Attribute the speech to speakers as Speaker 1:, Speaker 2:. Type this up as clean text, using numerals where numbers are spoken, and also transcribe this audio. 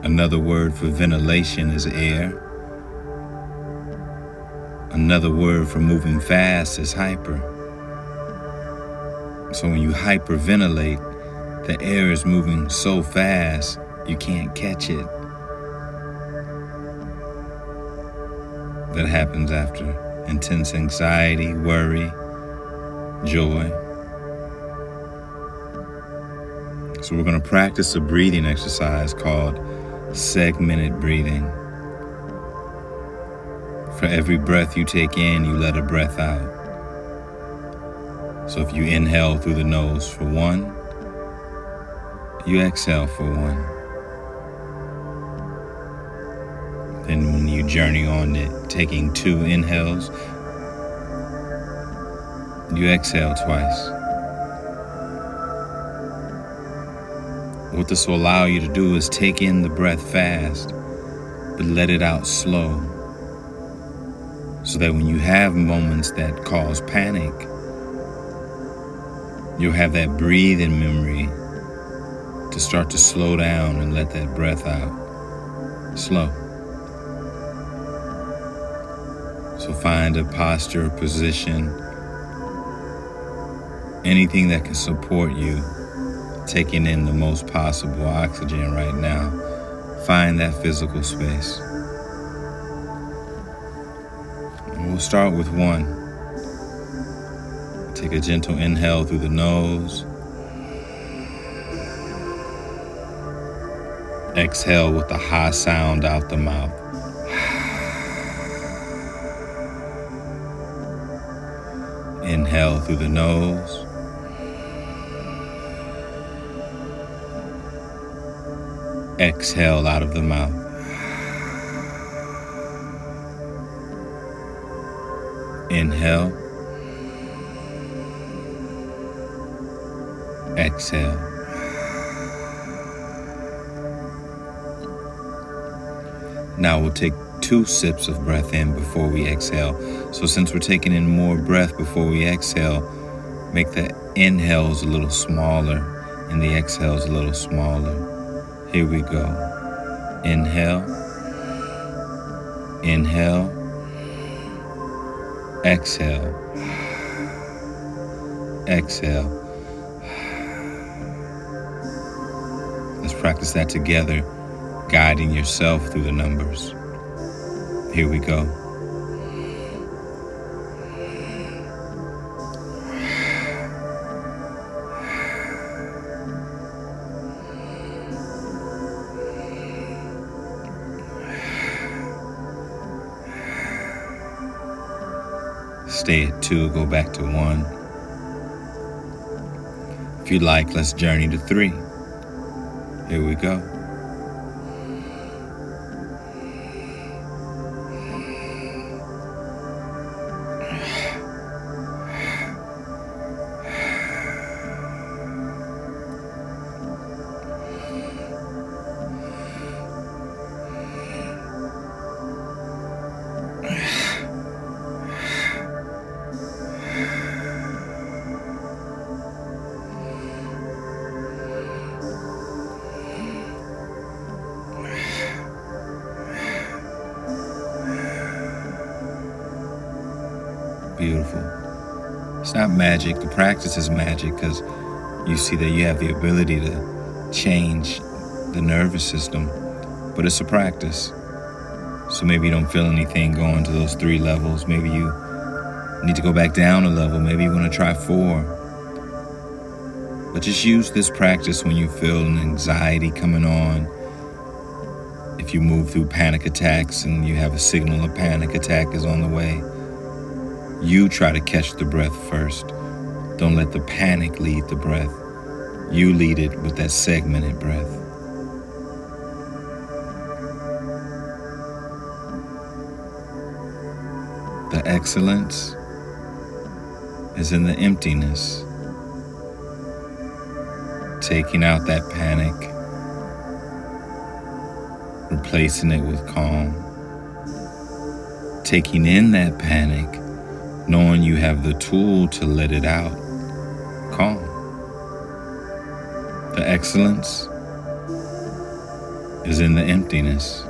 Speaker 1: Another word for ventilation is air. Another word for moving fast is hyper. So when you hyperventilate, the air is moving so fast you can't catch it. That happens after intense anxiety, worry, joy. So we're going to practice a breathing exercise called segmented breathing. For every breath you take in, you let a breath out. So if you inhale through the nose for 1, you exhale for 1. Then when you journey on to taking 2 inhales, you exhale twice. What this will allow you to do is take in the breath fast, but let it out slow. So that when you have moments that cause panic, you'll have that breathing memory to start to slow down and let that breath out slow. So find a posture, position, anything that can support you taking in the most possible oxygen right now. Find that physical space. And we'll start with 1. Take a gentle inhale through the nose. Exhale with a high sound out the mouth. Inhale through the nose. Exhale out of the mouth. Inhale. Exhale. Now we'll take 2 sips of breath in before we exhale. So since we're taking in more breath before we exhale, make the inhales a little smaller and the exhales a little smaller. Here we go. Inhale. Inhale. Exhale. Exhale. Let's practice that together, guiding yourself through the numbers. Here we go. Stay at 2, go back to 1. If you'd like, let's journey to 3. Here we go. Beautiful. It's not magic. The practice is magic because you see that you have the ability to change the nervous system, but it's a practice. So maybe you don't feel anything going to those 3 levels. Maybe you need to go back down a level. Maybe you want to try 4. But just use this practice when you feel an anxiety coming on. If you move through panic attacks and you have a signal a panic attack is on the way, you try to catch the breath first. Don't let the panic lead the breath. You lead it with that segmented breath. The excellence is in the emptiness. Taking out that panic, replacing it with calm. Taking in that panic, knowing you have the tool to let it out, calm. The excellence is in the emptiness.